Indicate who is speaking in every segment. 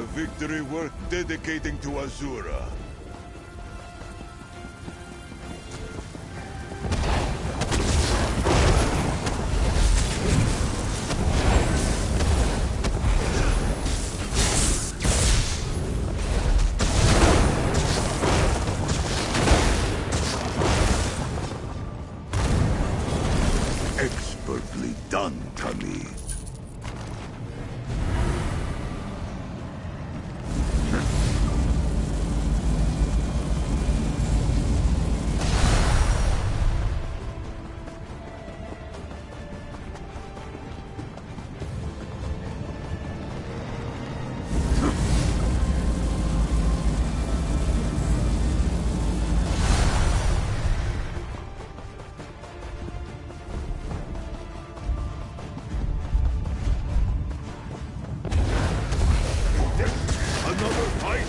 Speaker 1: A victory worth dedicating to Azura. Expertly done, Khalid. Another fight?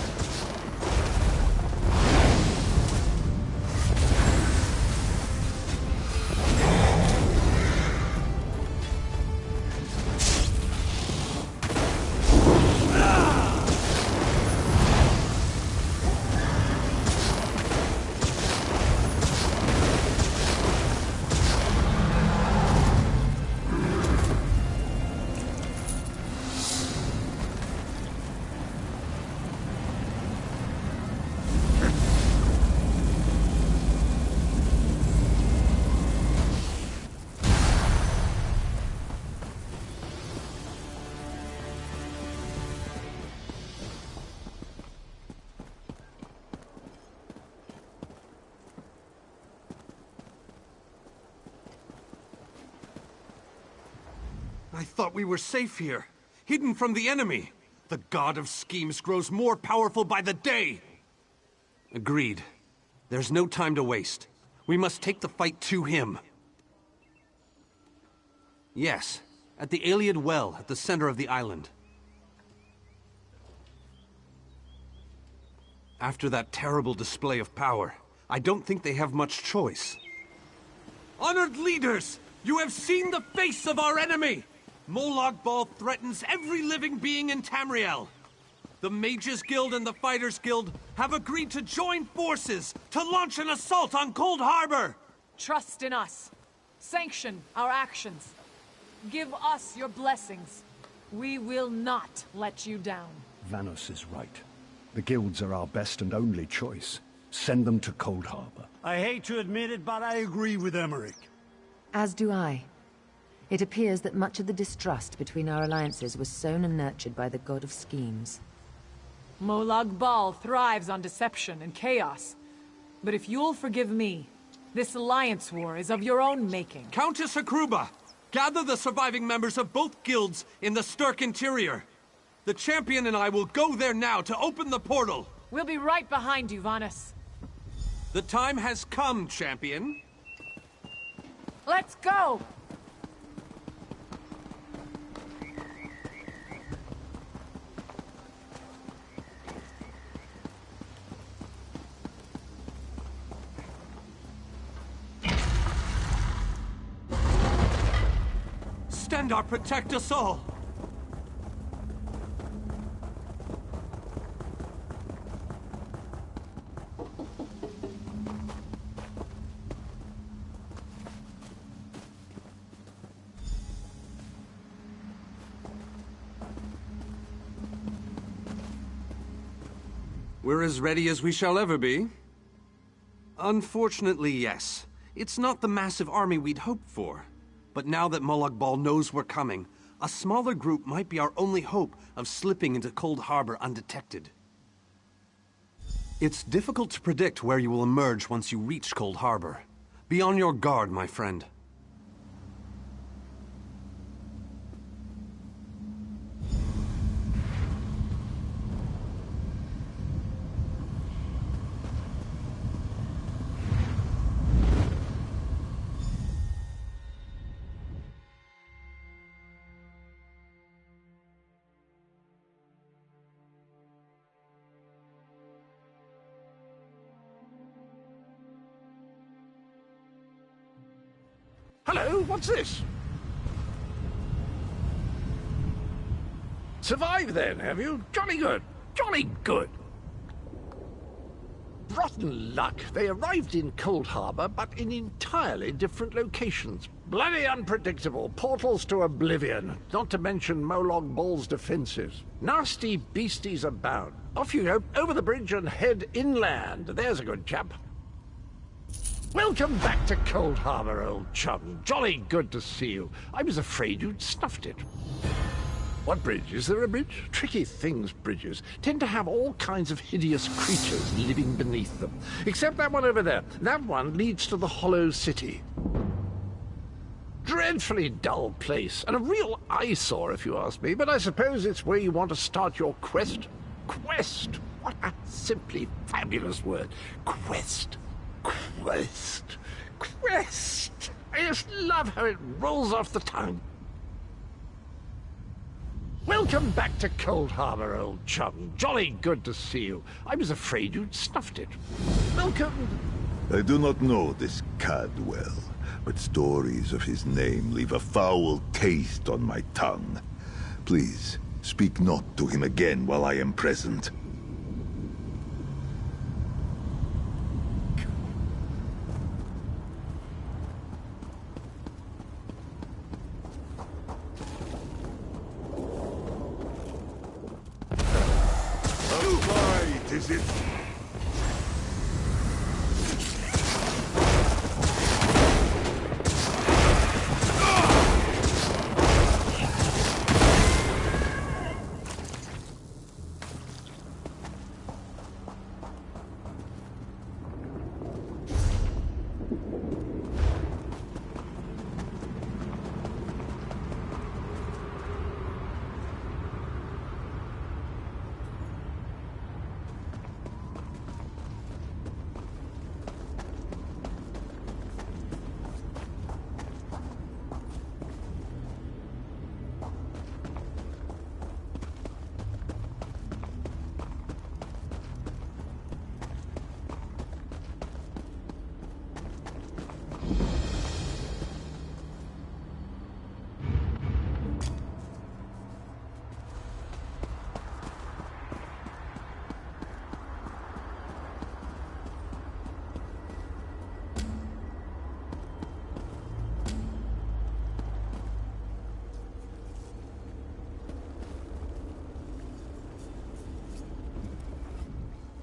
Speaker 2: I thought we were safe here, hidden from the enemy. The god of schemes grows more powerful by the day. Agreed. There's no time to waste. We must take the fight to him. Yes, at the Iliad Well at the center of the island. After that terrible display of power, I don't think they have much choice. Honored leaders! You have seen the face of our enemy! Molag Bal threatens every living being in Tamriel. The Mages Guild and the Fighters Guild have agreed to join forces to launch an assault on Cold Harbor!
Speaker 3: Trust in us. Sanction our actions. Give us your blessings. We will not let you down.
Speaker 4: Vanos is right. The guilds are our best and only choice. Send them to Cold Harbor.
Speaker 5: I hate to admit it, but I agree with Emmerich.
Speaker 6: As do I. It appears that much of the distrust between our alliances was sown and nurtured by the god of schemes.
Speaker 3: Molag Bal thrives on deception and chaos. But if you'll forgive me, this alliance war is of your own making.
Speaker 2: Countess Akruba, gather the surviving members of both guilds in the Sturk interior. The champion and I will go there now to open the portal.
Speaker 3: We'll be right behind you, Vanus.
Speaker 2: The time has come, champion.
Speaker 3: Let's go!
Speaker 2: Stendarr, protect us all! We're as ready as we shall ever be. Unfortunately, yes. It's not the massive army we'd hoped for. But now that Molag Bal knows we're coming, a smaller group might be our only hope of slipping into Cold Harbor undetected. It's difficult to predict where you will emerge once you reach Cold Harbor. Be on your guard, my friend.
Speaker 7: Hello, what's this? Survived then, have you? Jolly good. Jolly good. Rotten luck. They arrived in Cold Harbor, but in entirely different locations. Bloody unpredictable. Portals to oblivion. Not to mention Molog Ball's defenses. Nasty beasties abound. Off you go, over the bridge and head inland. There's a good chap. Welcome back to Cold Harbor, old chum. Jolly good to see you. I was afraid you'd snuffed it. What bridge? Is there a bridge? Tricky things, bridges. Tend to have all kinds of hideous creatures living beneath them. Except that one over there. That one leads to the Hollow City. Dreadfully dull place, and a real eyesore if you ask me, but I suppose it's where you want to start your quest. Quest! What a simply fabulous word. Quest. Quest. Quest! I just love how it rolls off the tongue. Welcome back to Cold Harbor, old chum. Jolly good to see you. I was afraid you'd snuffed it. Welcome.
Speaker 1: I do not know this cad well, but stories of his name leave a foul taste on my tongue. Please, speak not to him again while I am present. Is it?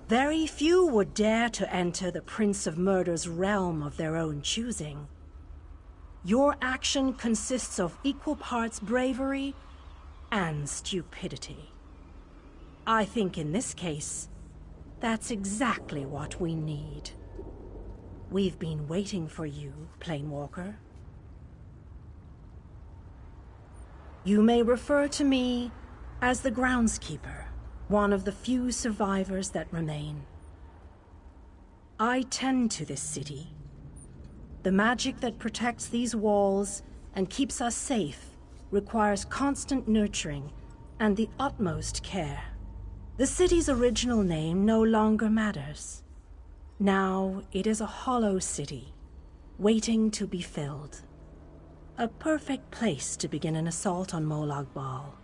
Speaker 8: Very few would dare to enter the Prince of Murder's realm of their own choosing. Your action consists of equal parts bravery and stupidity. I think in this case, that's exactly what we need. We've been waiting for you, Planewalker. You may refer to me as the Groundskeeper, one of the few survivors that remain. I tend to this city. The magic that protects these walls and keeps us safe requires constant nurturing and the utmost care. The city's original name no longer matters. Now it is a hollow city, waiting to be filled. A perfect place to begin an assault on Molag Bal.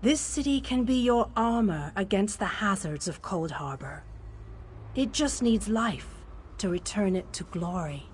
Speaker 8: This city can be your armor against the hazards of Cold Harbor. It just needs life to return it to glory.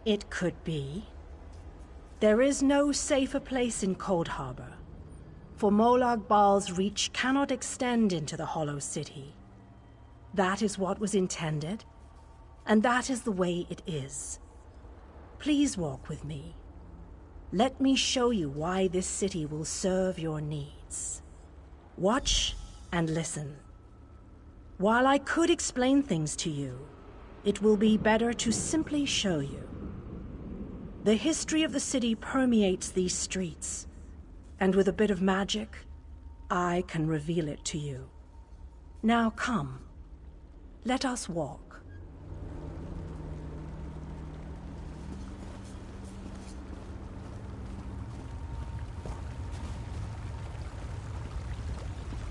Speaker 8: It could be. There is no safer place in Cold Harbor, for Molag Bal's reach cannot extend into the Hollow City. That is what was intended, and that is the way it is. Please walk with me. Let me show you why this city will serve your needs. Watch and listen. While I could explain things to you, it will be better to simply show you. The history of the city permeates these streets, and with a bit of magic, I can reveal it to you. Now come, let us walk.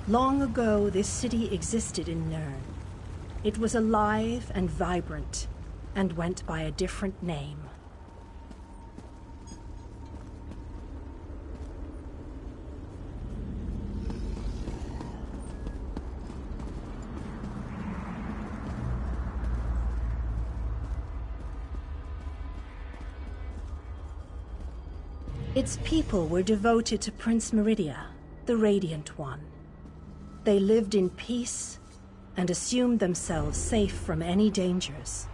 Speaker 8: Long ago, this city existed in Nirn. It was alive and vibrant, and went by a different name. Its people were devoted to Prince Meridia, the Radiant One. They lived in peace and assumed themselves safe from any dangers.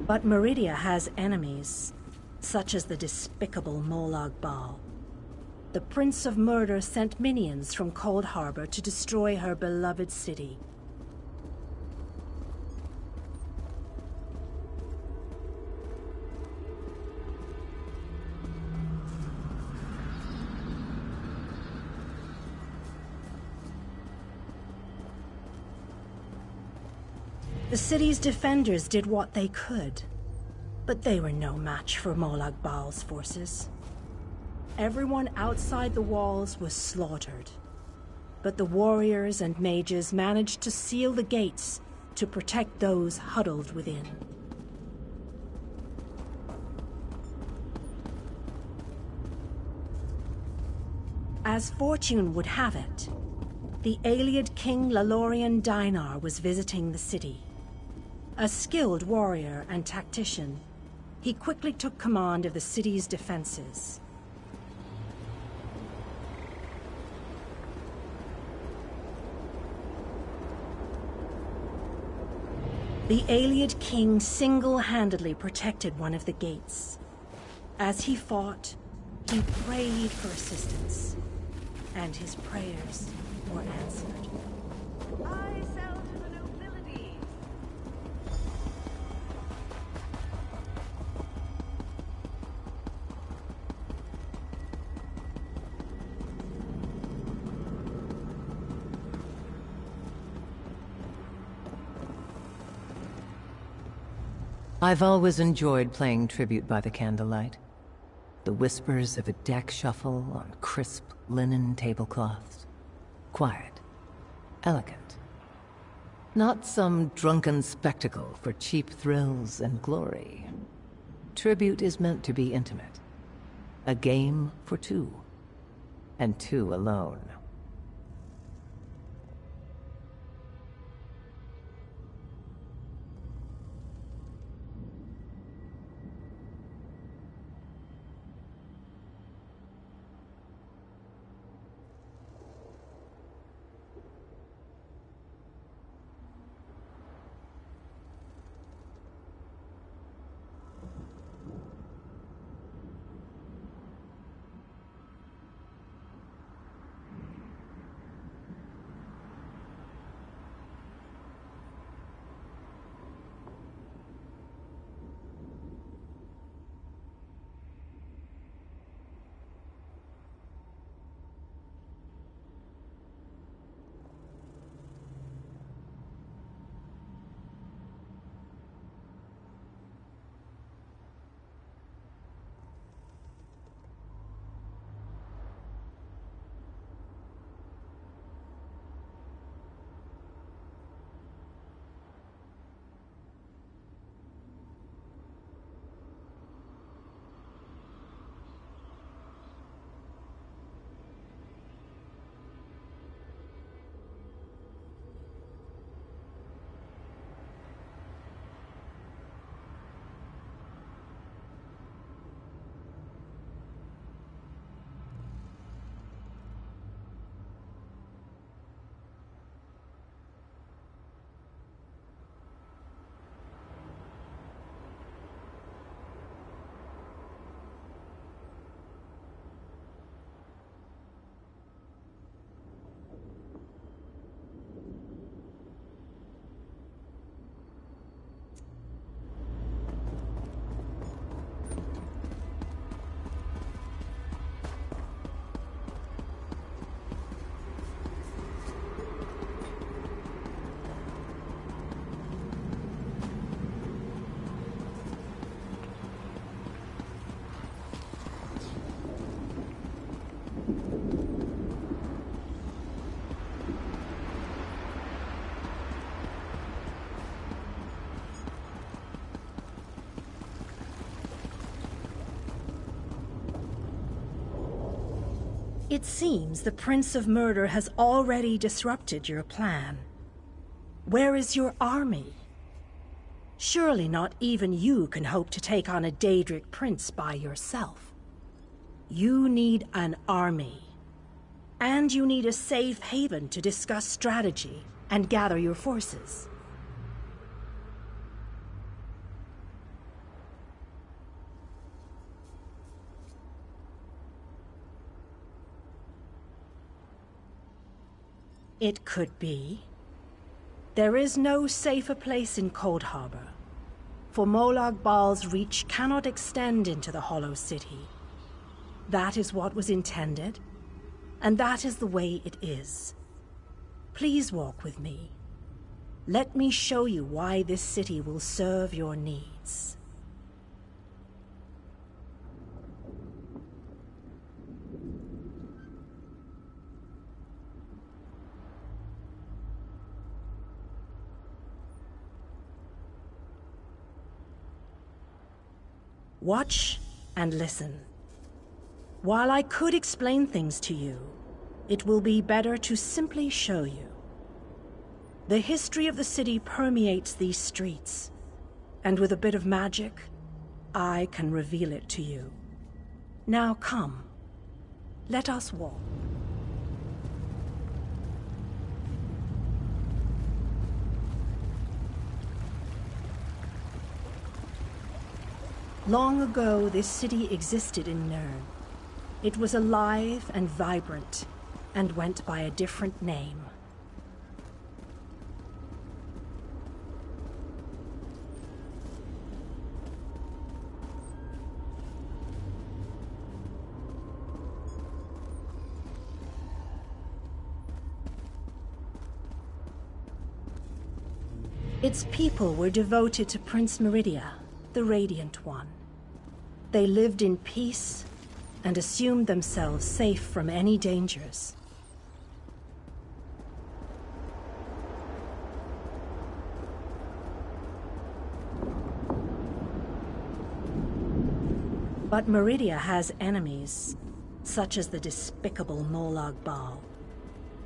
Speaker 8: But Meridia has enemies, such as the despicable Molag Bal. The Prince of Murder sent minions from Cold Harbor to destroy her beloved city. The city's defenders did what they could, but they were no match for Molag Bal's forces. Everyone outside the walls was slaughtered, but the warriors and mages managed to seal the gates to protect those huddled within. As fortune would have it, the Ayleid King Lalorian Dainar was visiting the city. A skilled warrior and tactician, he quickly took command of the city's defenses. The Ayleid King single-handedly protected one of the gates. As he fought, he prayed for assistance, and his prayers were answered.
Speaker 9: I sell to the nobility.
Speaker 6: I've always enjoyed playing tribute by the candlelight. The whispers of a deck shuffle on crisp linen tablecloths. Quiet. Elegant. Not some drunken spectacle for cheap thrills and glory. Tribute is meant to be intimate. A game for two. And two alone.
Speaker 8: It seems the Prince of Murder has already disrupted your plan. Where is your army? Surely not even you can hope to take on a Daedric prince by yourself. You need an army. And you need a safe haven to discuss strategy and gather your forces. It could be. There is no safer place in Cold Harbor, for Molag Bal's reach cannot extend into the Hollow City. That is what was intended, and that is the way it is. Please walk with me. Let me show you why this city will serve your needs. Watch and listen. While I could explain things to you, it will be better to simply show you. The history of the city permeates these streets, and with a bit of magic, I can reveal it to you. Now come, let us walk. Long ago, this city existed in Nirn. It was alive and vibrant, and went by a different name. Its people were devoted to Prince Meridia, the Radiant One. They lived in peace and assumed themselves safe from any dangers. But Meridia has enemies, such as the despicable Molag Bal.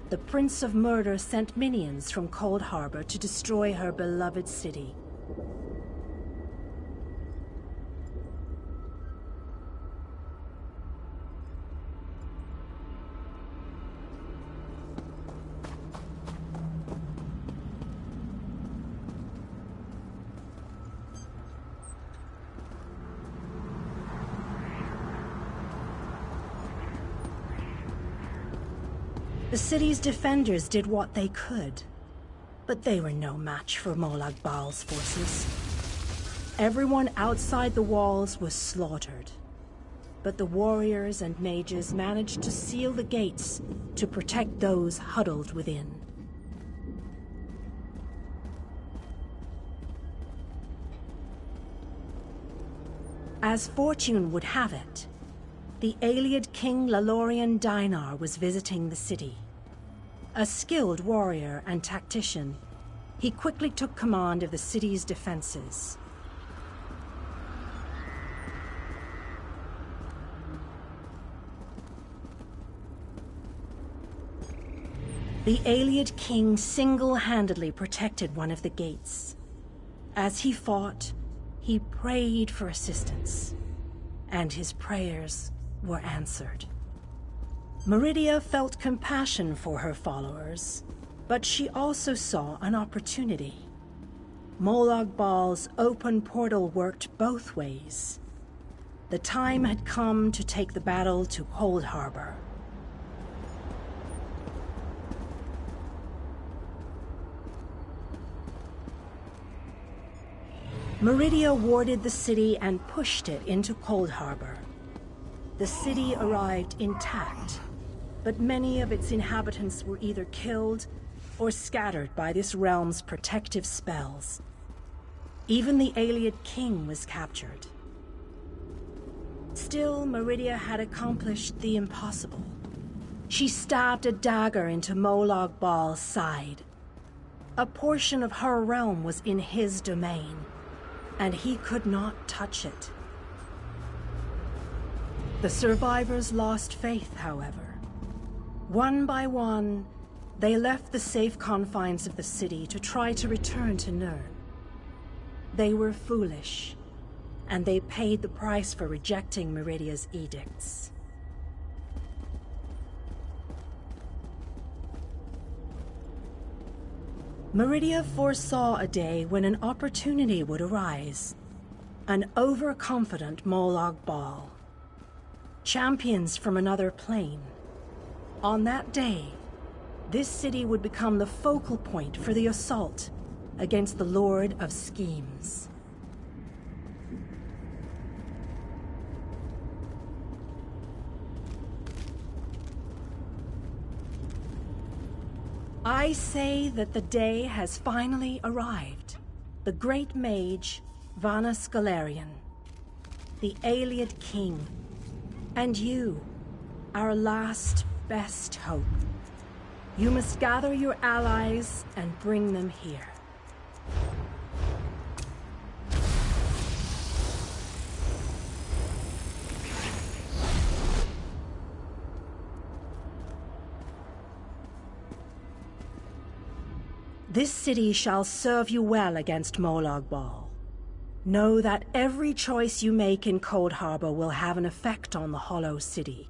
Speaker 8: The Prince of Murder sent minions from Cold Harbor to destroy her beloved city. The city's defenders did what they could, but they were no match for Molag Bal's forces. Everyone outside the walls was slaughtered, but the warriors and mages managed to seal the gates to protect those huddled within. As fortune would have it, the Ayleid King Lalorian Dainar was visiting the city. A skilled warrior and tactician, he quickly took command of the city's defenses. The Ayleid King single-handedly protected one of the gates. As he fought, he prayed for assistance, and his prayers were answered. Meridia felt compassion for her followers, but she also saw an opportunity. Molag Bal's open portal worked both ways. The time had come to take the battle to Cold Harbor. Meridia warded the city and pushed it into Cold Harbor. The city arrived intact, but many of its inhabitants were either killed or scattered by this realm's protective spells. Even the Ayleid King was captured. Still, Meridia had accomplished the impossible. She stabbed a dagger into Molag Bal's side. A portion of her realm was in his domain, and he could not touch it. The survivors lost faith, however. One by one, they left the safe confines of the city to try to return to Nirn. They were foolish, and they paid the price for rejecting Meridia's edicts. Meridia foresaw a day when an opportunity would arise. An overconfident Molag Bal. Champions from another plane. On that day, this city would become the focal point for the assault against the Lord of Schemes. I say that the day has finally arrived. The great mage, Vanus Galarian, the Ayleid King, and you, our last best hope. You must gather your allies and bring them here. This city shall serve you well against Molag Bal. Know that every choice you make in Cold Harbor will have an effect on the Hollow City.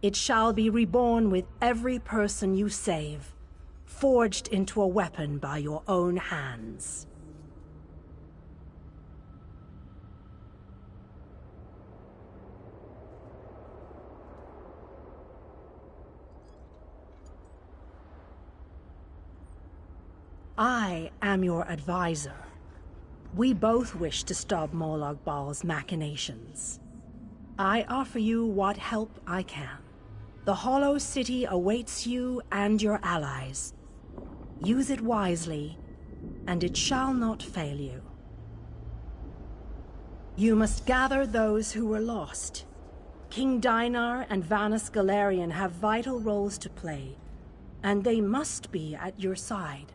Speaker 8: It shall be reborn with every person you save, forged into a weapon by your own hands. I am your advisor. We both wish to stop Molag Bal's machinations. I offer you what help I can. The Hollow City awaits you and your allies. Use it wisely, and it shall not fail you. You must gather those who were lost. King Dinar and Vanus Galarian have vital roles to play, and they must be at your side.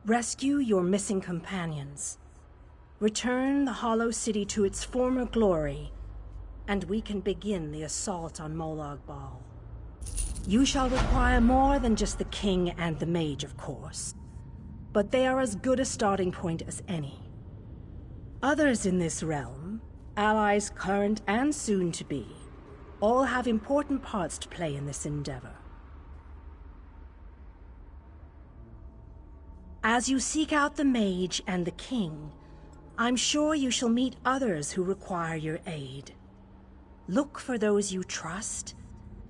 Speaker 8: Rescue your missing companions. Return the Hollow City to its former glory, and we can begin the assault on Molag Bal. You shall require more than just the king and the mage, of course, but they are as good a starting point as any. Others in this realm, allies current and soon to be, all have important parts to play in this endeavor. As you seek out the mage and the king, I'm sure you shall meet others who require your aid. Look for those you trust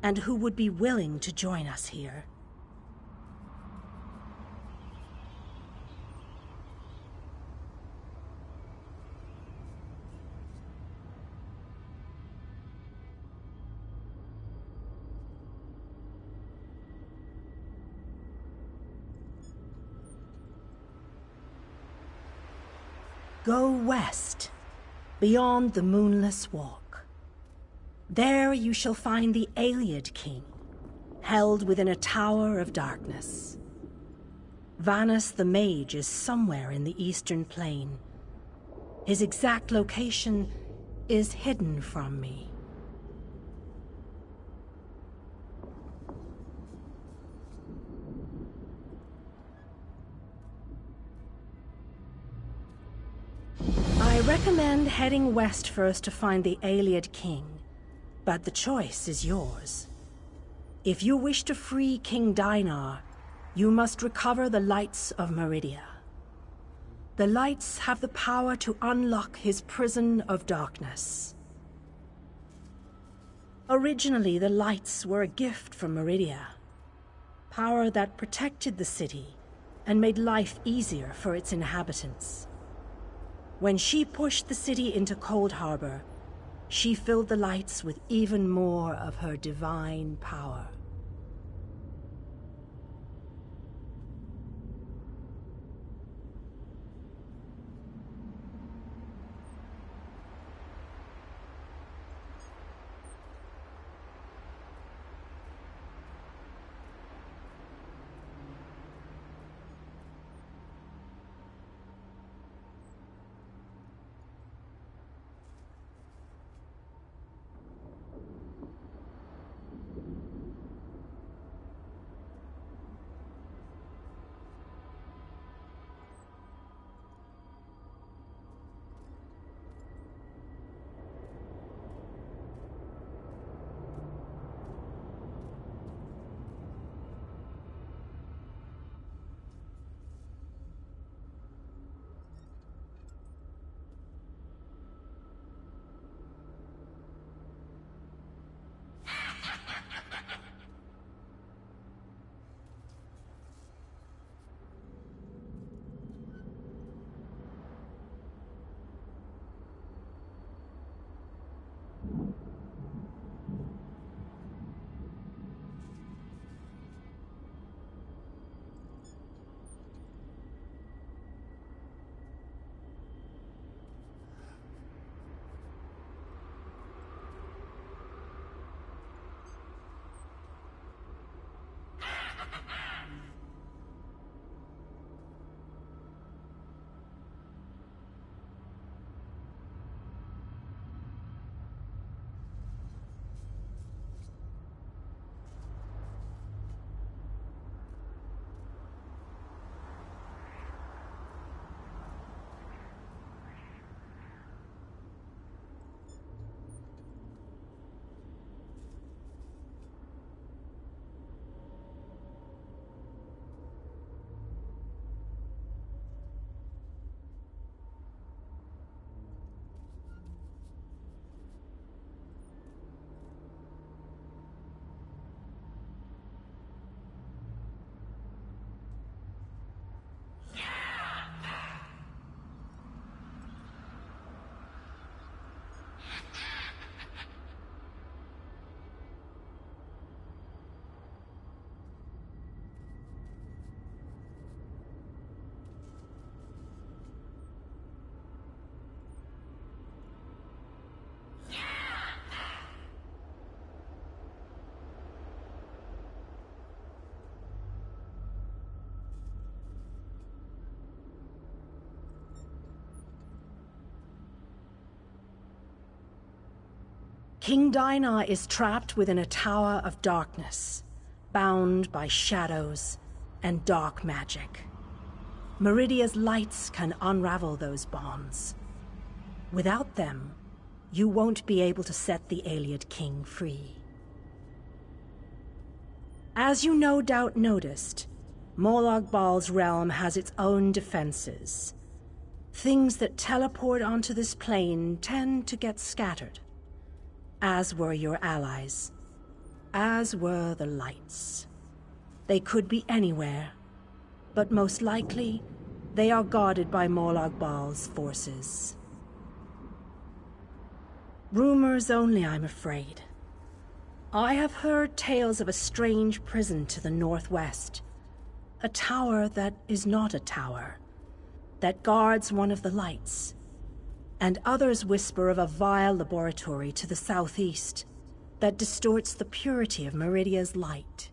Speaker 8: and who would be willing to join us here. Go west, beyond the Moonless Walk. There you shall find the Ayleid King, held within a tower of darkness. Vanus the Mage is somewhere in the Eastern Plain. His exact location is hidden from me. I recommend heading west first to find the Ayleid King, but the choice is yours. If you wish to free King Dinar, you must recover the lights of Meridia. The lights have the power to unlock his prison of darkness. Originally, the lights were a gift from Meridia, power that protected the city and made life easier for its inhabitants. When she pushed the city into Cold Harbor, she filled the lights with even more of her divine power. King Dinah is trapped within a tower of darkness, bound by shadows and dark magic. Meridia's lights can unravel those bonds. Without them, you won't be able to set the Ayleid king free. As you no doubt noticed, Molag Bal's realm has its own defenses. Things that teleport onto this plane tend to get scattered. As were your allies. As were the lights. They could be anywhere, but most likely, they are guarded by Molag Bal's forces. Rumors only, I'm afraid. I have heard tales of a strange prison to the northwest. A tower that is not a tower, that guards one of the lights. And others whisper of a vile laboratory to the southeast that distorts the purity of Meridia's light.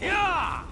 Speaker 2: Yeah!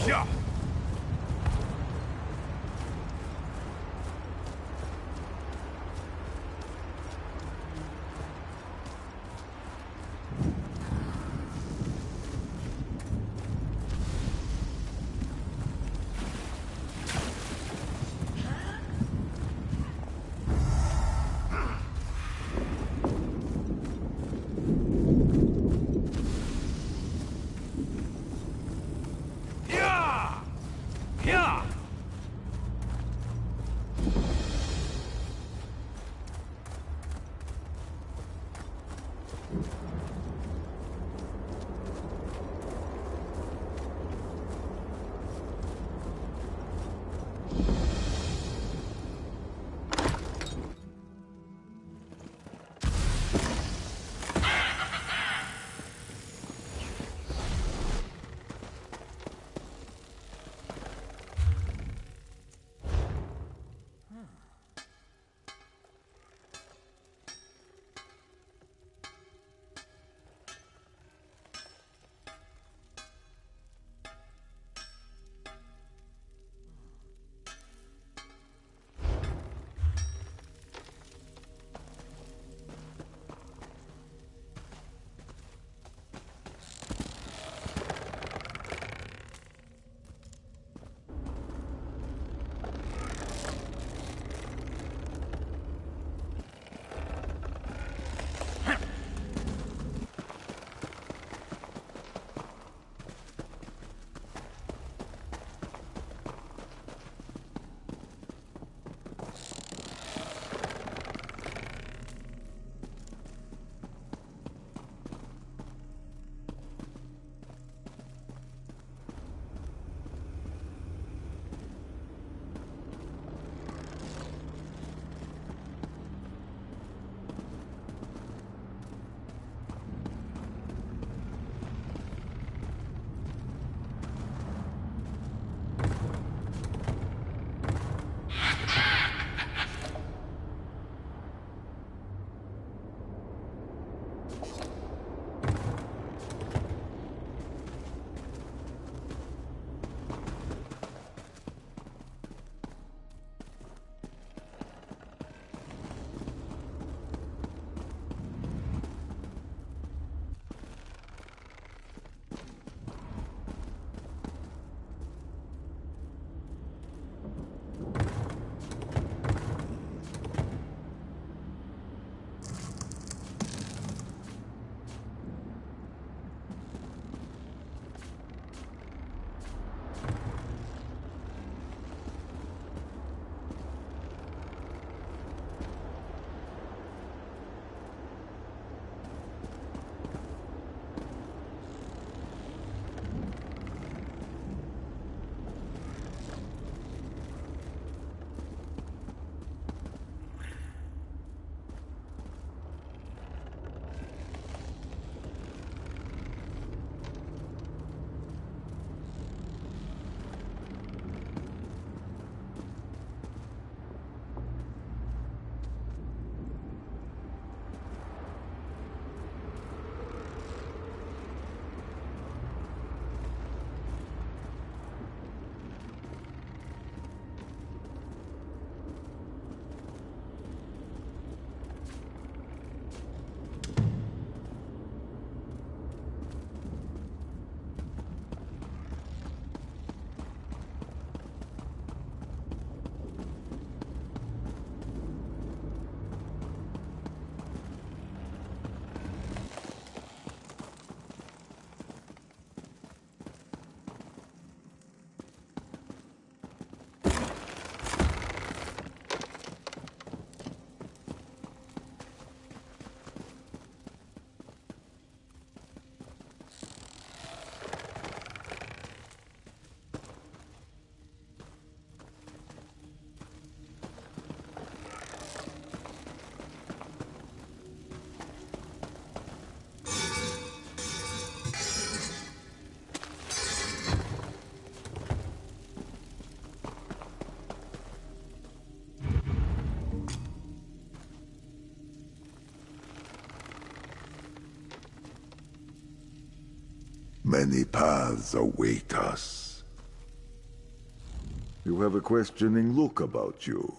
Speaker 1: Yeah. Many paths await us. You have a questioning look about you.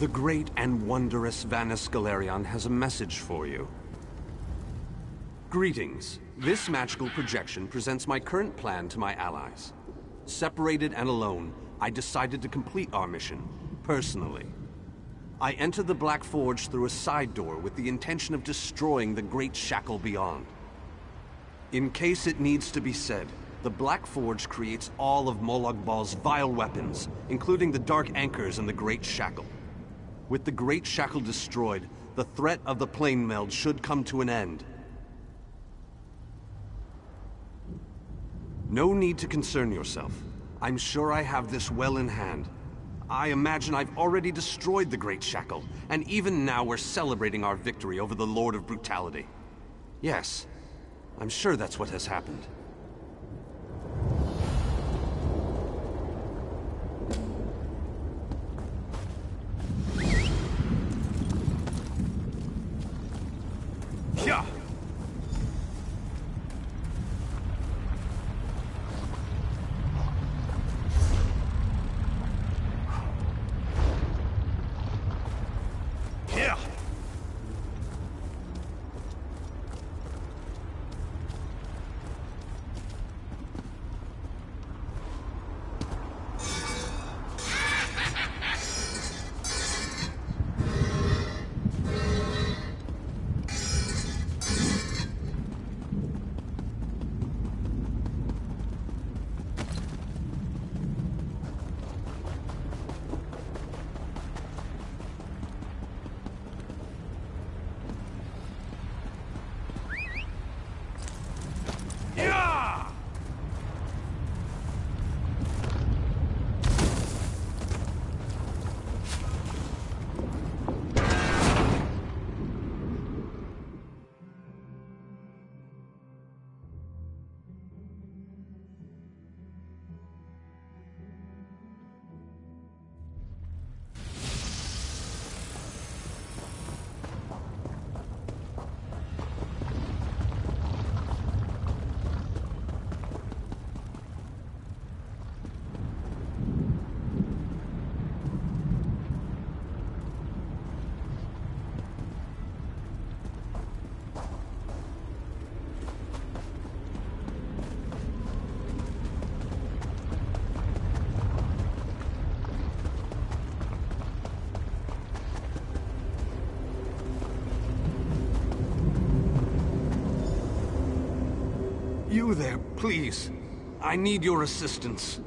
Speaker 2: The great and wondrous Vanus Galerion has a message for you. Greetings. This magical projection presents my current plan to my allies. Separated and alone, I decided to complete our mission, personally. I entered the Black Forge through a side door with the intention of destroying the Great Shackle beyond. In case it needs to be said, the Black Forge creates all of Molag Bal's vile weapons, including the Dark Anchors and the Great Shackle. With the Great Shackle destroyed, the threat of the Plane Meld should come to an end. No need to concern yourself. I'm sure I have this well in hand. I imagine I've already destroyed the Great Shackle, and even now we're celebrating our victory over the Lord of Brutality. Yes, I'm sure that's what has happened. you there, please? I need your assistance.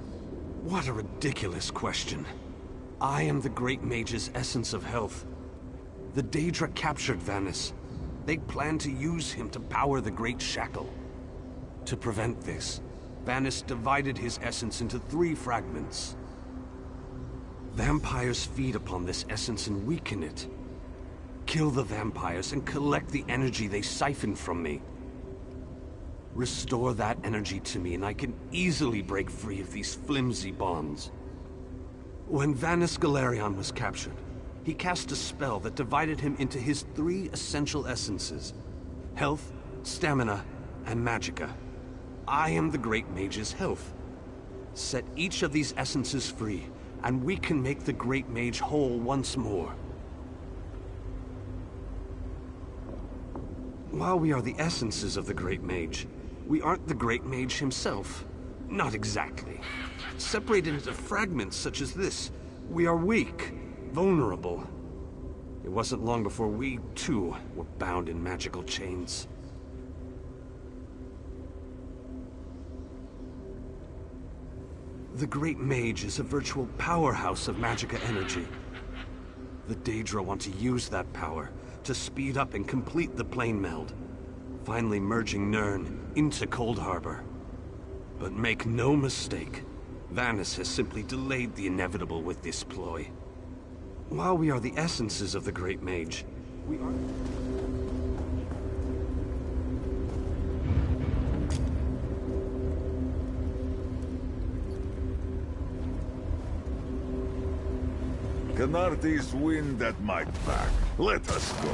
Speaker 2: What a ridiculous question. I am the Great Mage's essence of health. The Daedra captured Vannis. They planned to use him to power the Great Shackle. To prevent this, Vannis divided his essence into 3 fragments. Vampires feed upon this essence and weaken it. Kill the vampires and collect the energy they siphon from me. Restore that energy to me and I can easily break free of these flimsy bonds. When Vannis Galerion was captured, he cast a spell that divided him into his 3 essential essences: health, stamina, and magicka. I am the Great Mage's health. Set each of these essences free, and we can make the Great Mage whole once more. While we are the essences of the Great Mage, we aren't the Great Mage himself. Not exactly. Separated into fragments such as this, we are weak, vulnerable. It wasn't long before we, too, were bound in magical chains. The Great Mage is a virtual powerhouse of magicka energy. The Daedra want to use that power to speed up and complete the plane meld, finally merging Nirn into Cold Harbor. But make no mistake, Vannis has simply delayed the inevitable with this ploy. While we are the essences of the Great Mage, we are...
Speaker 1: Canarte's wind at my back. Let us go.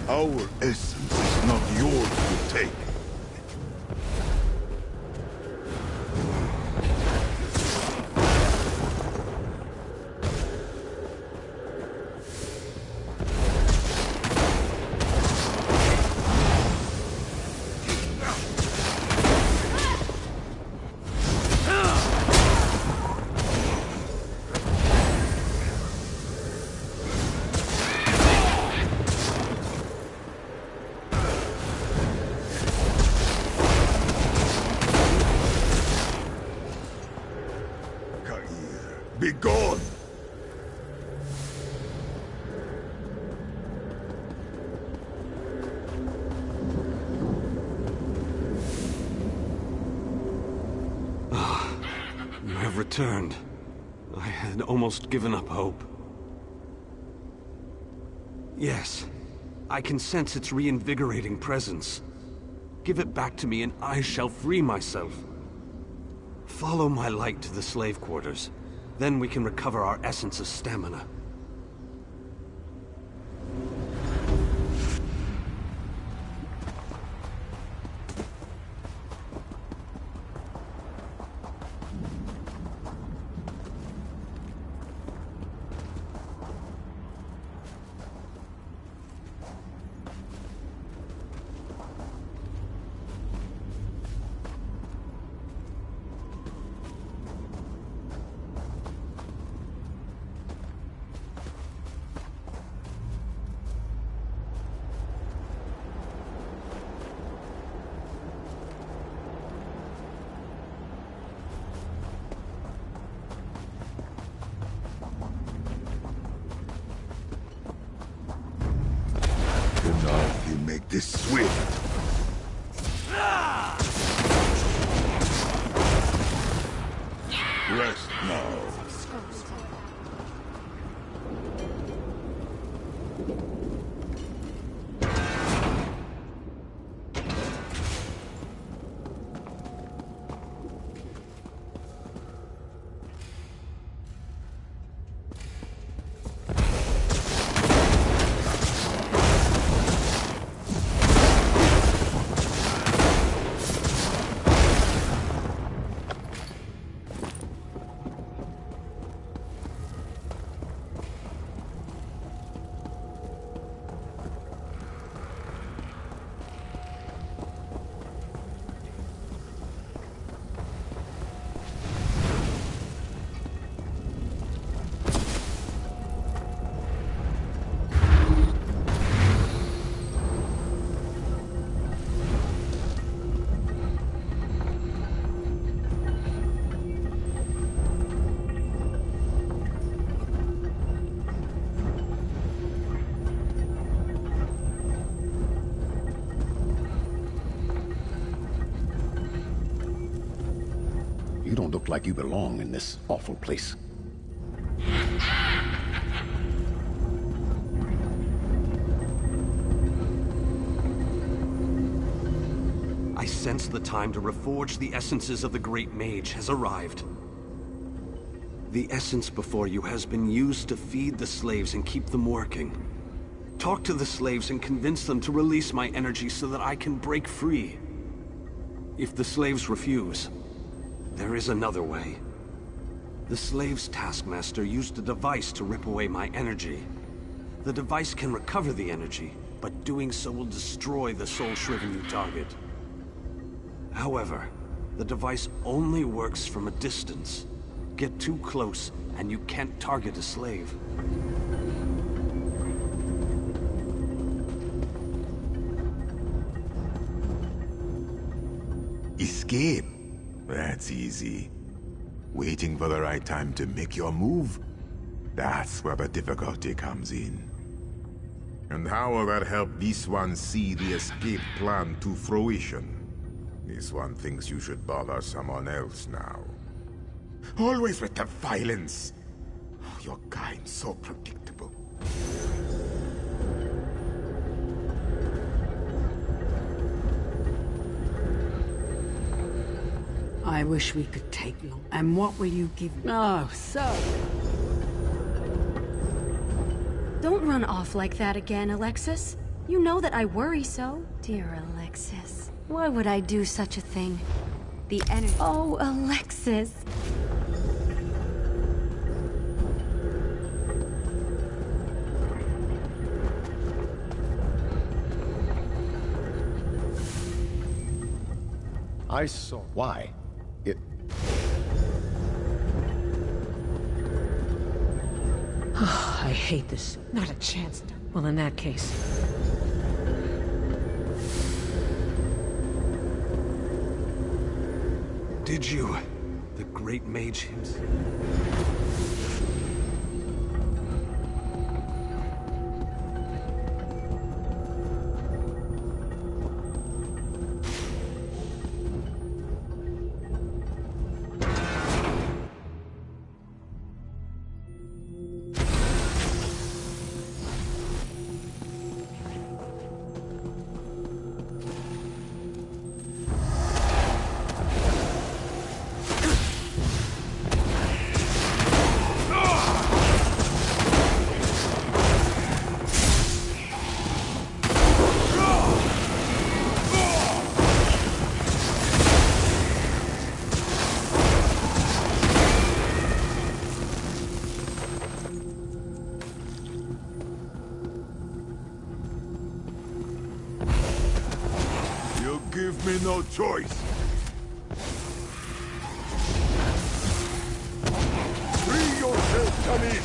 Speaker 1: Our essence is not yours to take. Be gone!
Speaker 2: You have returned. I had almost given up hope. Yes, I can sense its reinvigorating presence. Give it back to me and I shall free myself. Follow my light to the slave quarters. Then we can recover our essence of stamina.
Speaker 1: You make this swift. Rest now.
Speaker 10: You don't look like you belong in this awful place.
Speaker 2: I sense the time to reforge the essences of the Great Mage has arrived. The essence before you has been used to feed the slaves and keep them working. Talk to the slaves and convince them to release my energy so that I can break free. If the slaves refuse, there is another way. The slaves' taskmaster used a device to rip away my energy. The device can recover the energy, but doing so will destroy the soul-shriven you target. However, the device only works from a distance. Get too close, and you can't target a slave.
Speaker 11: Escape? That's easy. Waiting for the right time to make your move? That's where the difficulty comes in. And how will that help this one see the escape plan to fruition? This one thinks you should bother someone else now. Always with the violence. Oh, your kind, so predictable.
Speaker 12: I wish we could take long. And what will you give me? Oh, so...
Speaker 13: Don't run off like that again, Alexis. You know that I worry so. Dear Alexis, why would I do such a thing? The energy... Oh, Alexis.
Speaker 10: I saw... Why?
Speaker 12: I hate this. Not a chance. Well, in that case...
Speaker 2: Did you? The Great Mage himself?
Speaker 1: Give me no choice. Free yourself, Khalid!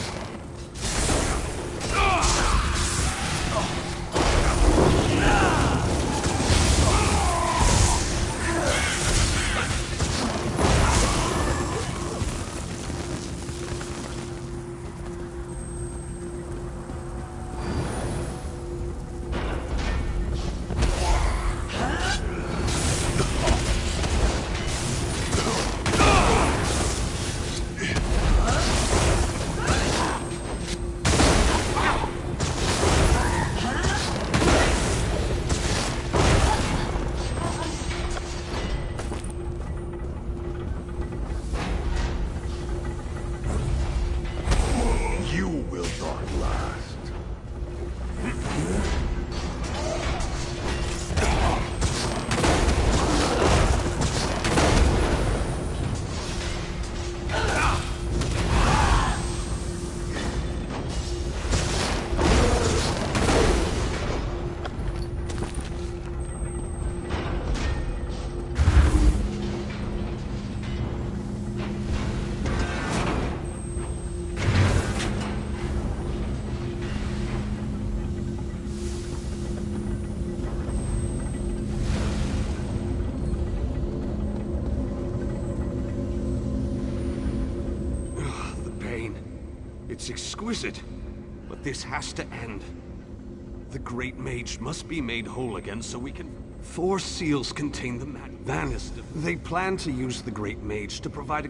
Speaker 2: It's exquisite, but this has to end. The Great Mage must be made whole again so we can... 4 seals contain the vanest. They plan to use the Great Mage to provide a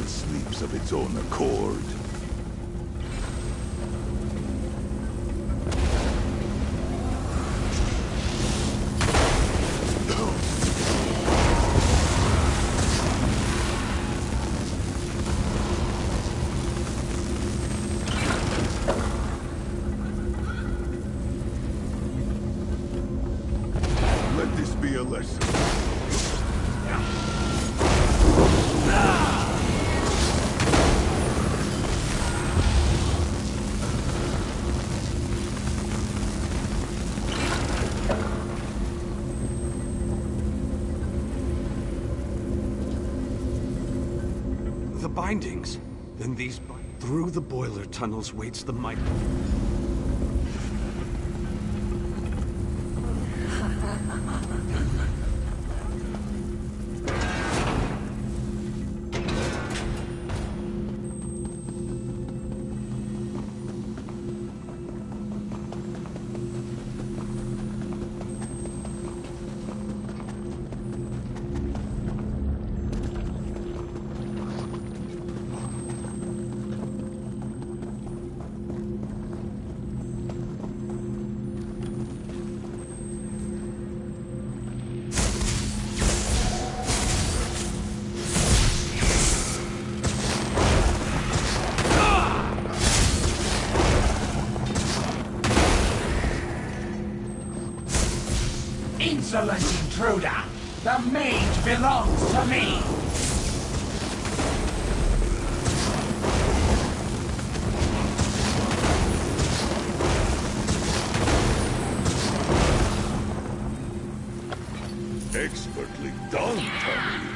Speaker 1: sleeps of its own accord. Let this be a lesson.
Speaker 2: The bindings. Then through the boiler tunnels waits the might.
Speaker 14: Insolent intruder! The mage belongs to me!
Speaker 1: Expertly done, Tommy.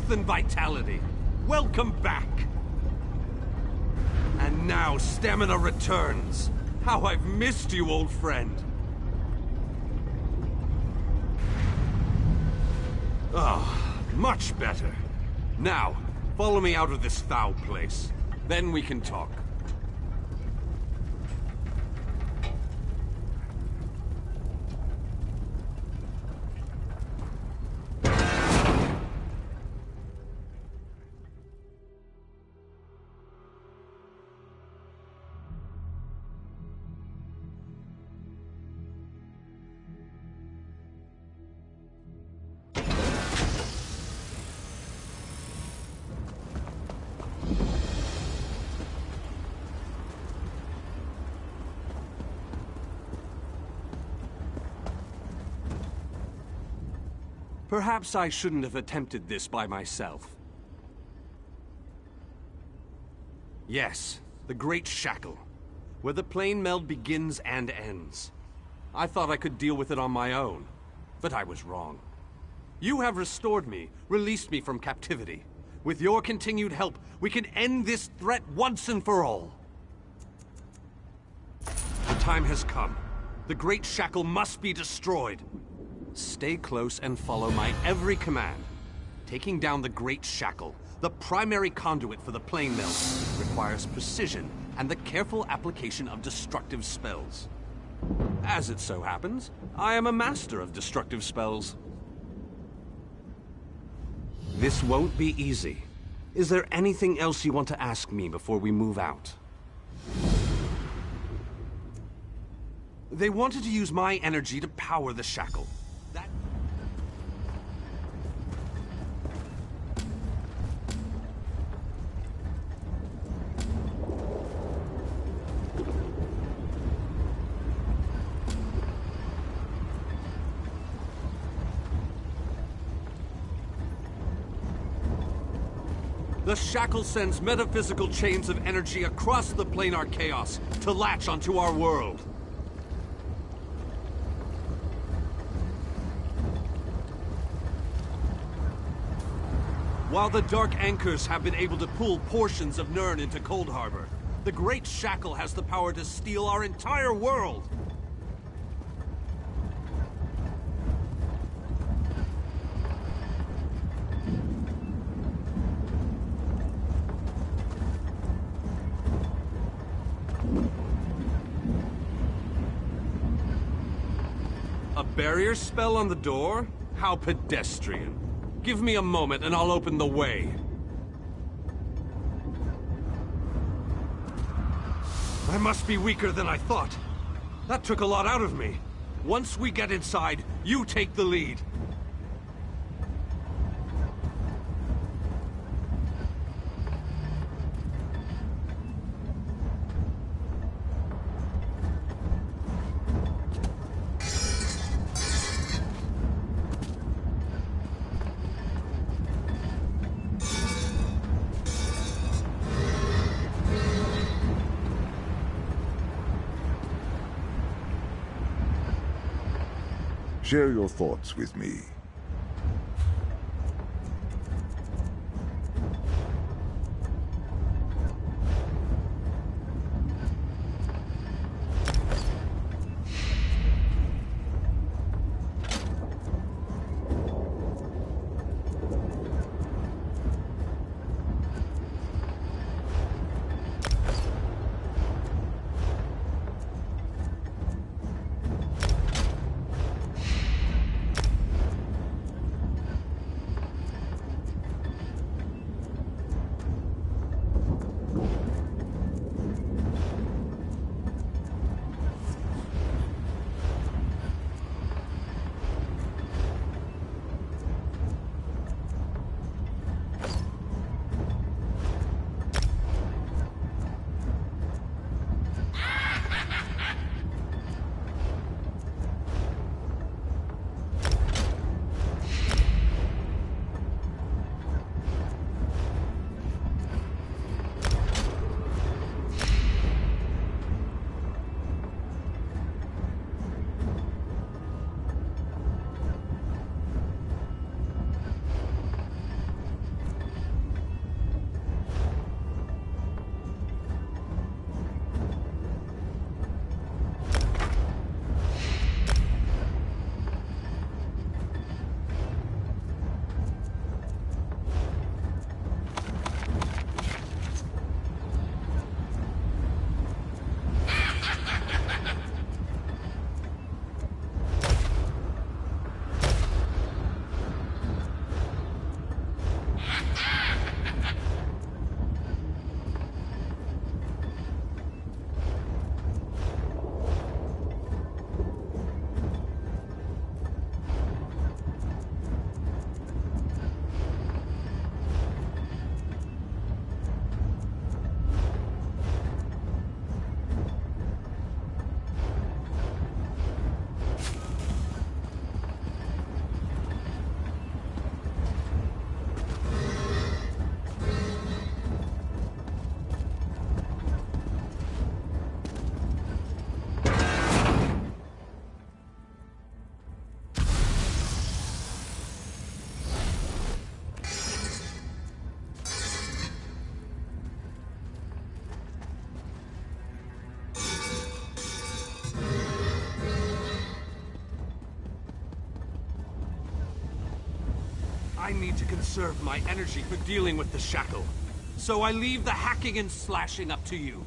Speaker 2: And vitality. Welcome back. And now stamina returns. How I've missed you, old friend. Ah, much better. Now, follow me out of this foul place. Then we can talk. Perhaps I shouldn't have attempted this by myself. Yes, the Great Shackle, where the plane meld begins and ends. I thought I could deal with it on my own, but I was wrong. You have restored me, released me from captivity. With your continued help, we can end this threat once and for all. The time has come. The Great Shackle must be destroyed. Stay close and follow my every command. Taking down the Great Shackle, the primary conduit for the plane meld, requires precision and the careful application of destructive spells. As it so happens, I am a master of destructive spells. This won't be easy. Is there anything else you want to ask me before we move out? They wanted to use my energy to power the shackle. The shackle sends metaphysical chains of energy across the planar chaos to latch onto our world. While the Dark Anchors have been able to pull portions of Nirn into Cold Harbor, the Great Shackle has the power to steal our entire world. A barrier spell on the door? How pedestrian. Give me a moment and I'll open the way. I must be weaker than I thought. That took a lot out of me. Once we get inside, you take the lead.
Speaker 1: Share your thoughts with me.
Speaker 2: I need to conserve my energy for dealing with the shackle. So I leave the hacking and slashing up to you.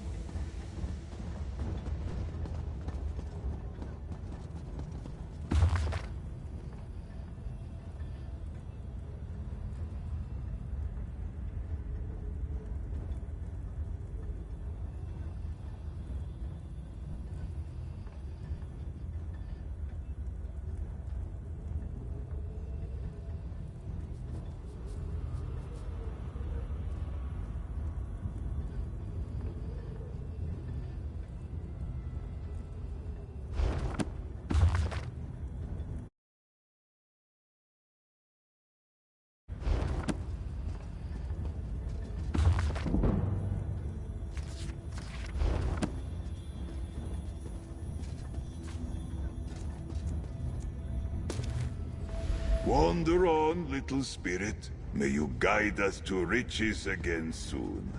Speaker 1: Wander on, little spirit. May you guide us to riches again soon.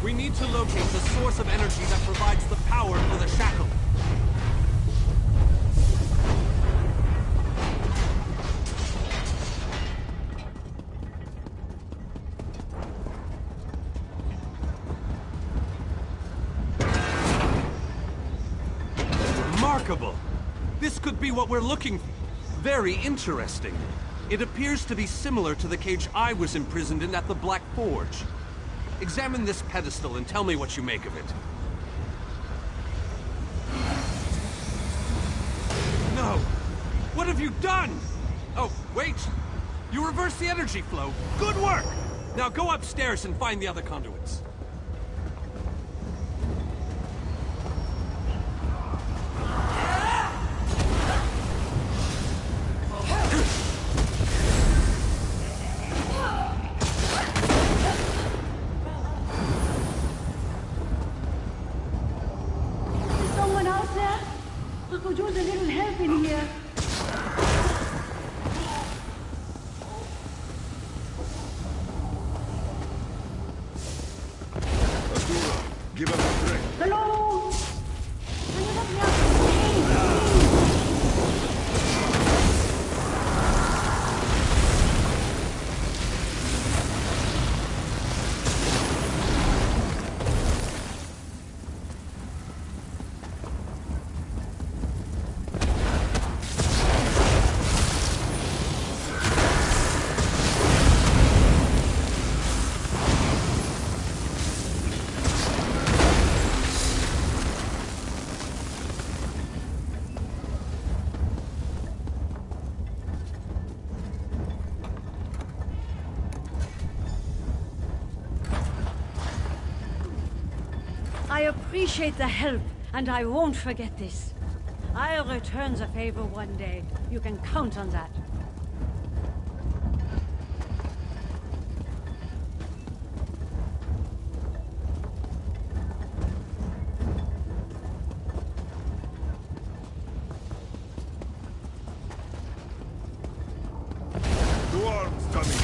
Speaker 2: We need to locate the source of energy that provides the power for the shackle. Remarkable! This could be what we're looking for. Very interesting. It appears to be similar to the cage I was imprisoned in at the Black Forge. Examine this pedestal and tell me what you make of it. No! What have you done? Oh, wait! You reversed the energy flow. Good work! Now go upstairs and find the other conduits.
Speaker 9: Could use a little help in here.
Speaker 1: Azura, give us a drink.
Speaker 9: Hello? Can you let me out?
Speaker 15: I appreciate the help, and I won't forget this. I'll return the favor one day. You can count on that.
Speaker 1: Dwarves coming.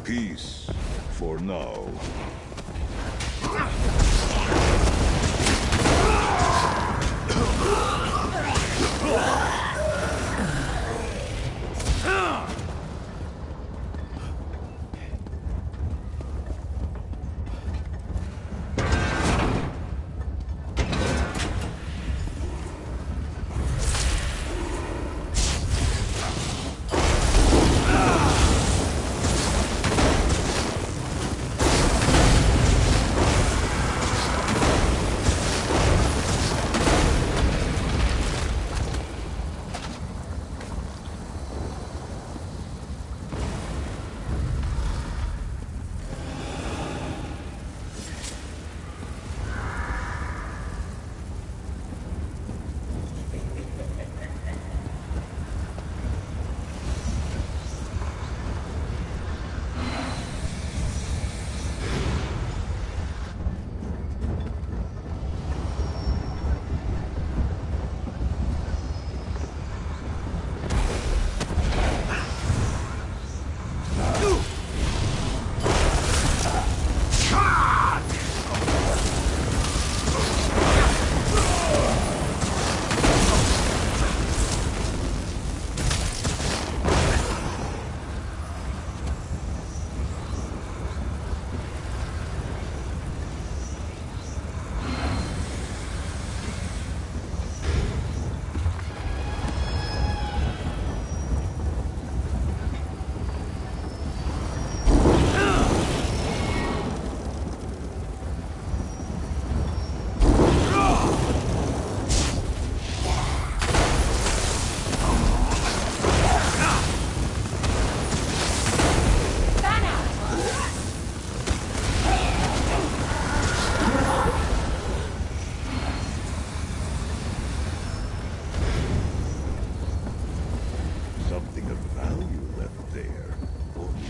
Speaker 1: Peace, for now. of value left there. Only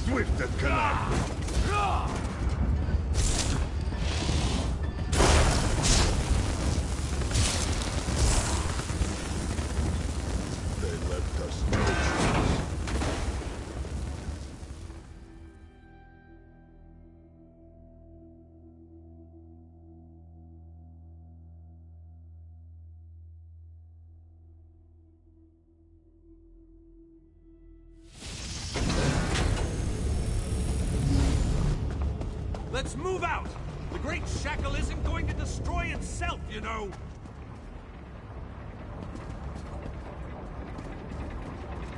Speaker 1: swift and connect. They left us no choice.
Speaker 2: Let's move out! The Great Shackle isn't going to destroy itself, you know!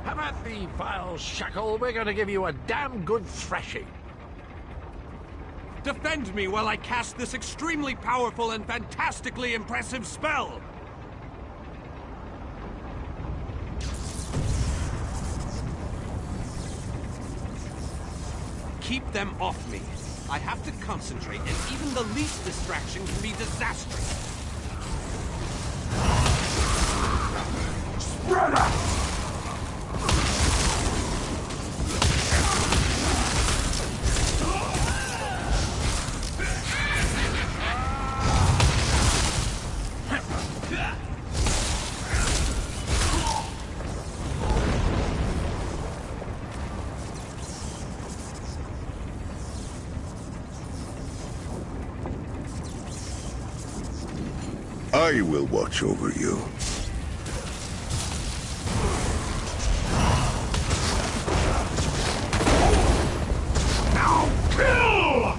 Speaker 7: How about the vile shackle? We're going to give you a damn good thrashing.
Speaker 2: Defend me while I cast this extremely powerful and fantastically impressive spell! Keep them off me. I have to concentrate, and even the least distraction can be disastrous.
Speaker 14: Spread out!
Speaker 1: I will watch over you.
Speaker 14: Now kill!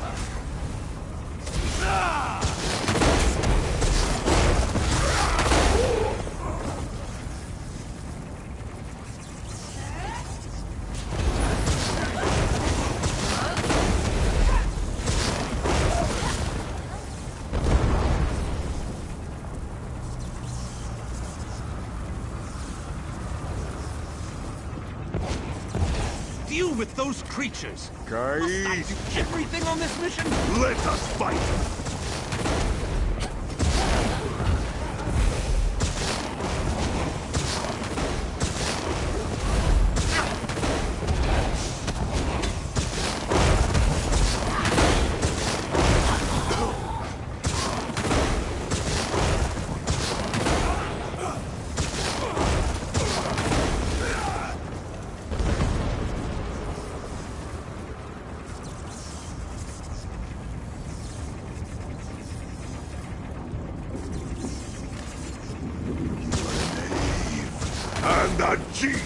Speaker 2: Deal with those creatures!
Speaker 1: Kai!
Speaker 2: Must I do everything on this mission?
Speaker 1: Let us fight! And a cheat!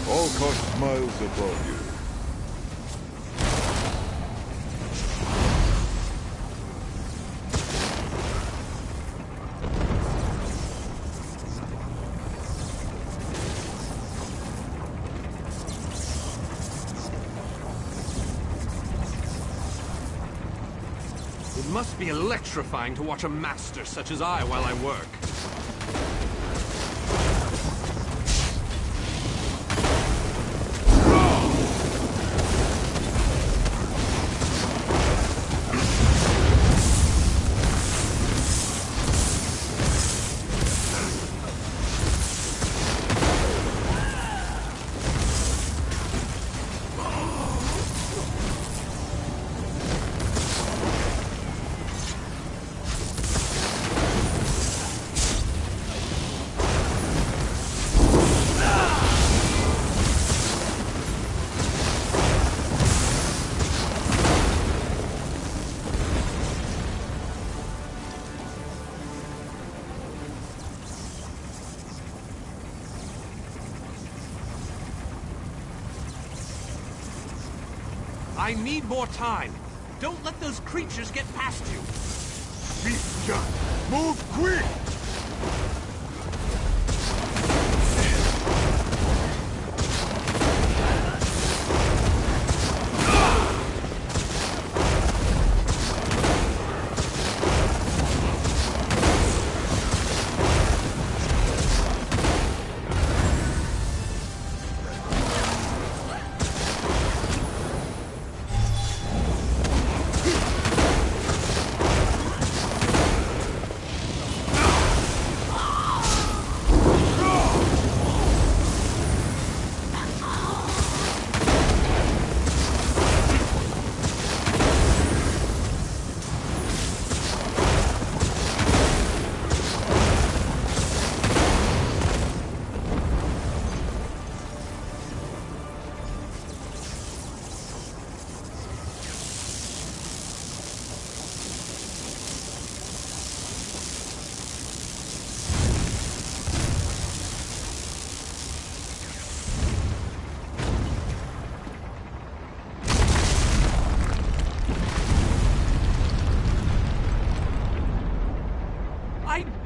Speaker 1: All cost miles above you.
Speaker 2: It must be electrifying to watch a master such as I while I work. I need more time. Don't let those creatures get past you.
Speaker 1: Speak, John. Move quick!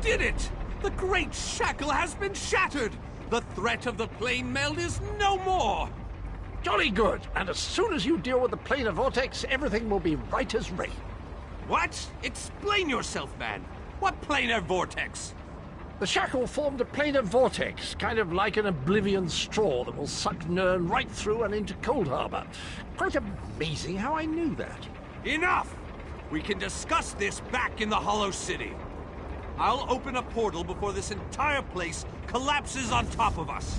Speaker 2: Did it! The great shackle has been shattered! The threat of the plane meld is no more!
Speaker 7: Jolly good. And as soon as you deal with the planar vortex, everything will be right as rain.
Speaker 2: What? Explain yourself, man. What planar vortex?
Speaker 7: The shackle formed a planar vortex, kind of like an oblivion straw that will suck Nirn right through and into Cold Harbor. Quite amazing how I knew that.
Speaker 2: Enough! We can discuss this back in the Hollow City. I'll open a portal before this entire place collapses on top of us.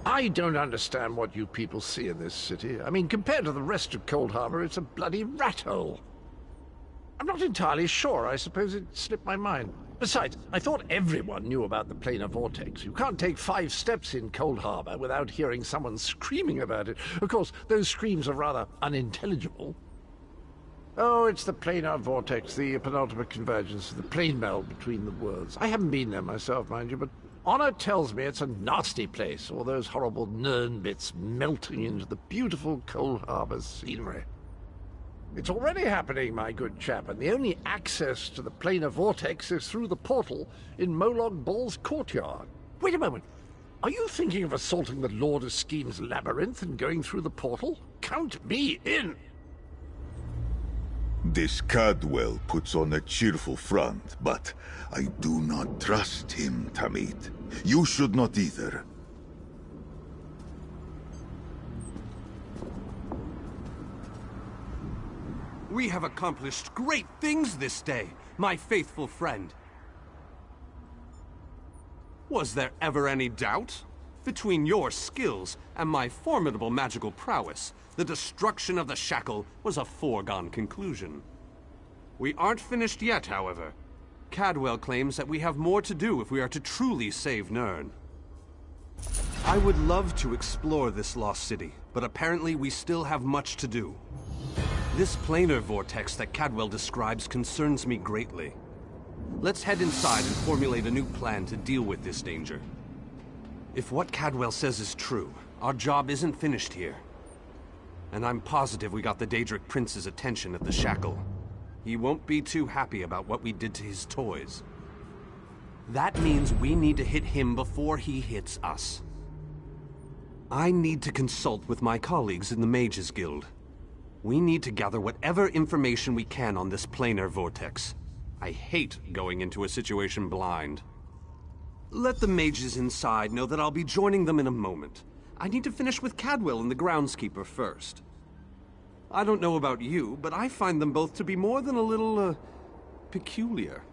Speaker 7: I don't understand what you people see in this city. I mean, compared to the rest of Cold Harbor, it's a bloody rat hole. I'm not entirely sure. I suppose it slipped my mind. Besides, I thought everyone knew about the planar vortex. You can't take 5 steps in Cold Harbor without hearing someone screaming about it. Of course, those screams are rather unintelligible. Oh, it's the planar vortex, the penultimate convergence, the plane meld between the worlds. I haven't been there myself, mind you, but honor tells me it's a nasty place, all those horrible Nirn bits melting into the beautiful Cold Harbor scenery. It's already happening, my good chap, and the only access to the planar vortex is through the portal in Molag Bol's courtyard. Wait a moment. Are you thinking of assaulting the Lord of Scheme's labyrinth and going through the portal? Count me in!
Speaker 1: This Cadwell puts on a cheerful front, but I do not trust him, Tamit. You should not either.
Speaker 2: We have accomplished great things this day, my faithful friend. Was there ever any doubt? Between your skills and my formidable magical prowess, the destruction of the shackle was a foregone conclusion. We aren't finished yet, however. Cadwell claims that we have more to do if we are to truly save Nirn. I would love to explore this lost city, but apparently we still have much to do. This planar vortex that Cadwell describes concerns me greatly. Let's head inside and formulate a new plan to deal with this danger. If what Cadwell says is true, our job isn't finished here. And I'm positive we got the Daedric Prince's attention at the Shackle. He won't be too happy about what we did to his toys. That means we need to hit him before he hits us. I need to consult with my colleagues in the Mages Guild. We need to gather whatever information we can on this planar vortex. I hate going into a situation blind. Let the mages inside know that I'll be joining them in a moment. I need to finish with Cadwell and the groundskeeper first. I don't know about you, but I find them both to be more than a little, peculiar.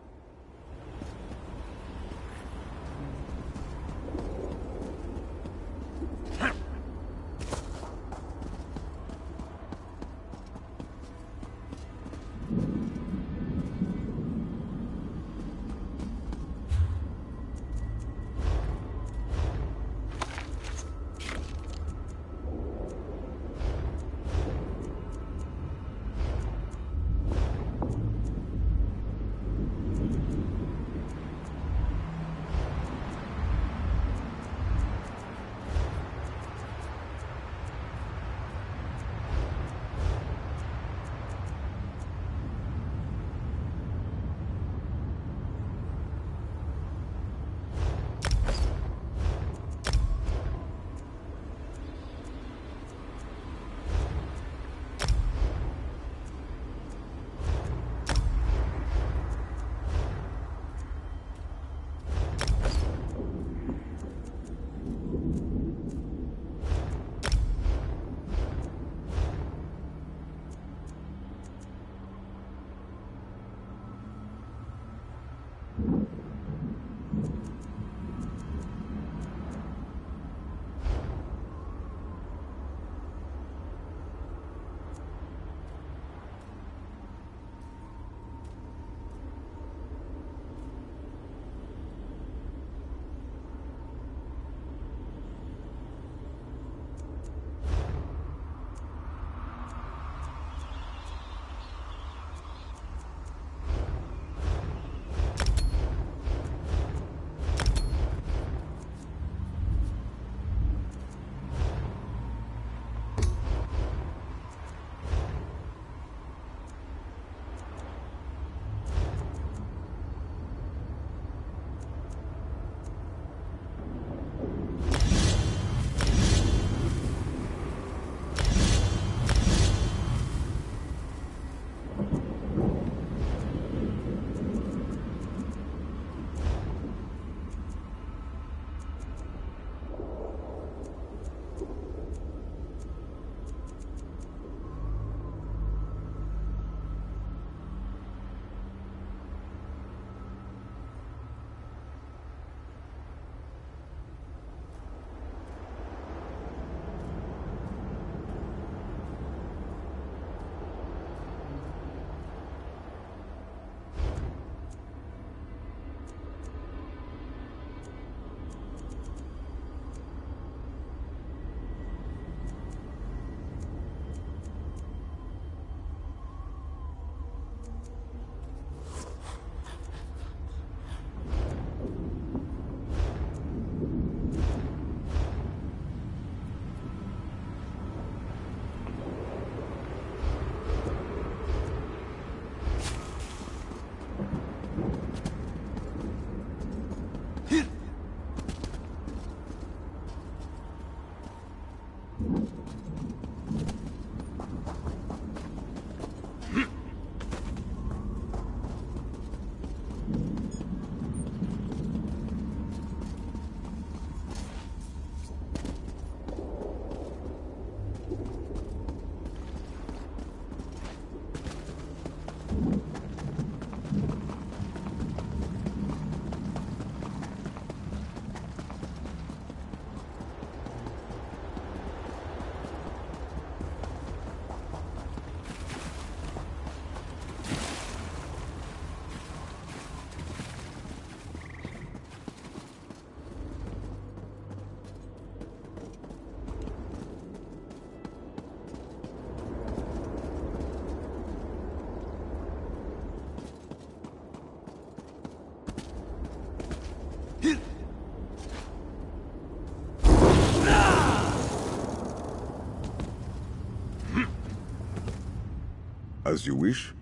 Speaker 1: As you wish.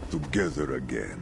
Speaker 1: Together again.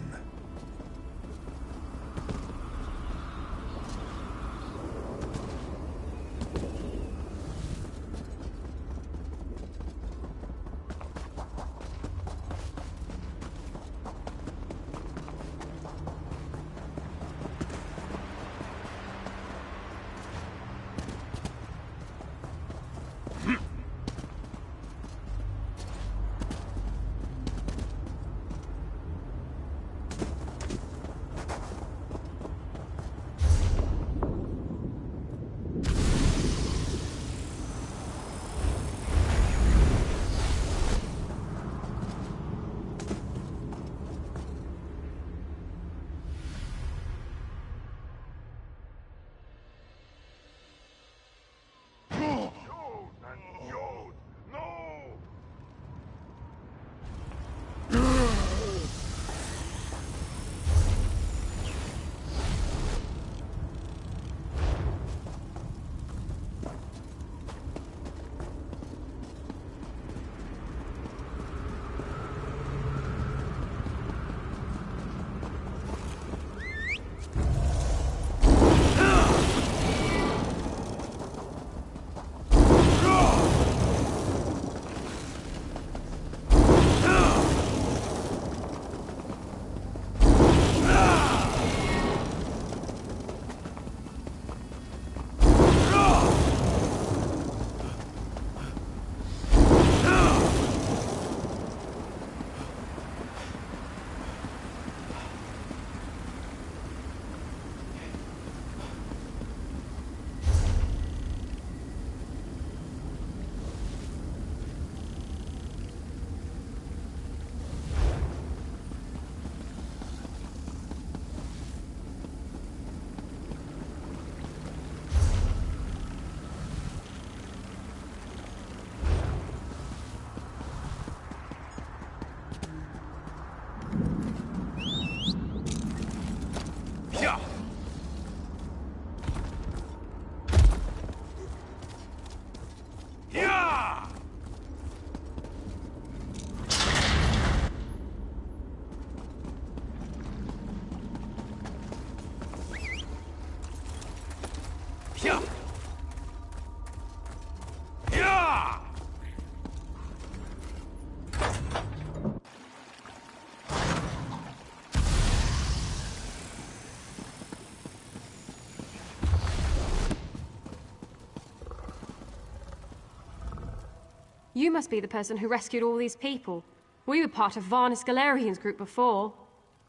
Speaker 13: You must be the person who rescued all these people. We were part of Varnus Galerian's group before.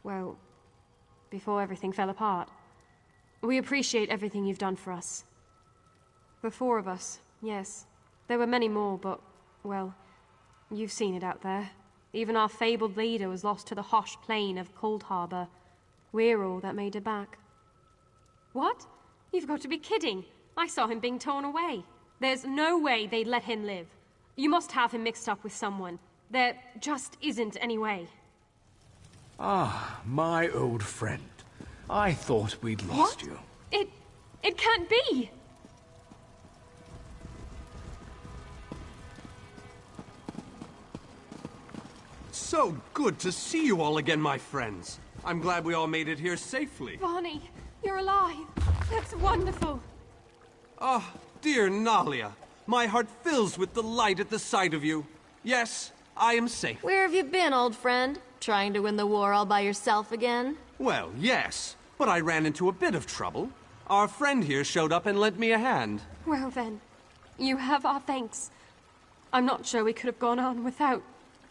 Speaker 13: Well, before everything fell apart. We appreciate everything you've done for us. The four of us, yes. There were many more, but, well, you've seen it out there. Even our fabled leader was lost to the harsh plain of Cold Harbor. We're all that made it back. What? You've got to be kidding. I saw him being torn away. There's no way they'd let him live. You must have him mixed up with someone. There just isn't any way.
Speaker 2: Ah, my old friend. I thought we'd lost you.
Speaker 13: It can't be!
Speaker 2: So good to see you all again, my friends. I'm glad we all made it here safely.
Speaker 13: Varney, you're alive. That's wonderful.
Speaker 2: Ah, dear Nalia. My heart fills with delight at the sight of you. Yes, I am safe.
Speaker 16: Where have you been, old friend? Trying to win the war all by yourself again?
Speaker 2: Well, yes, but I ran into a bit of trouble. Our friend here showed up and lent me a hand.
Speaker 13: Well then, you have our thanks. I'm not sure we could have gone on without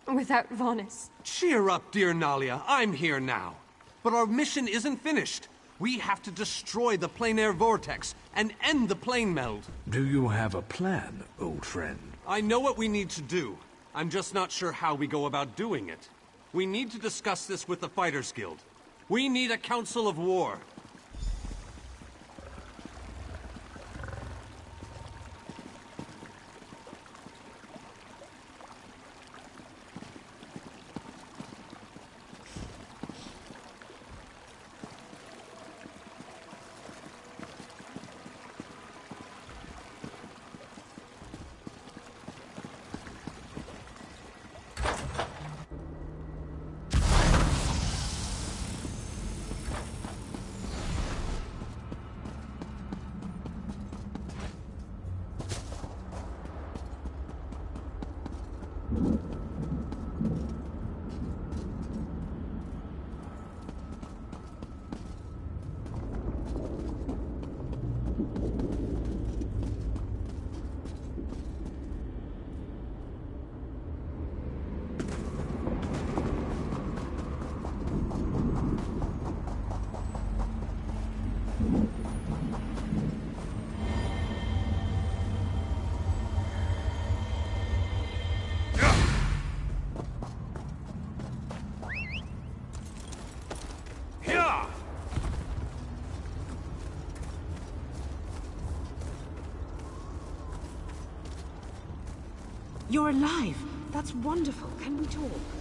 Speaker 13: Varnus.
Speaker 2: Cheer up, dear Nalia. I'm here now. But our mission isn't finished. We have to destroy the plein air vortex and end the plane meld.
Speaker 17: Do you have a plan, old friend?
Speaker 2: I know what we need to do. I'm just not sure how we go about doing it. We need to discuss this with the Fighters Guild. We need a council of war.
Speaker 18: You're alive. That's wonderful. Can we talk?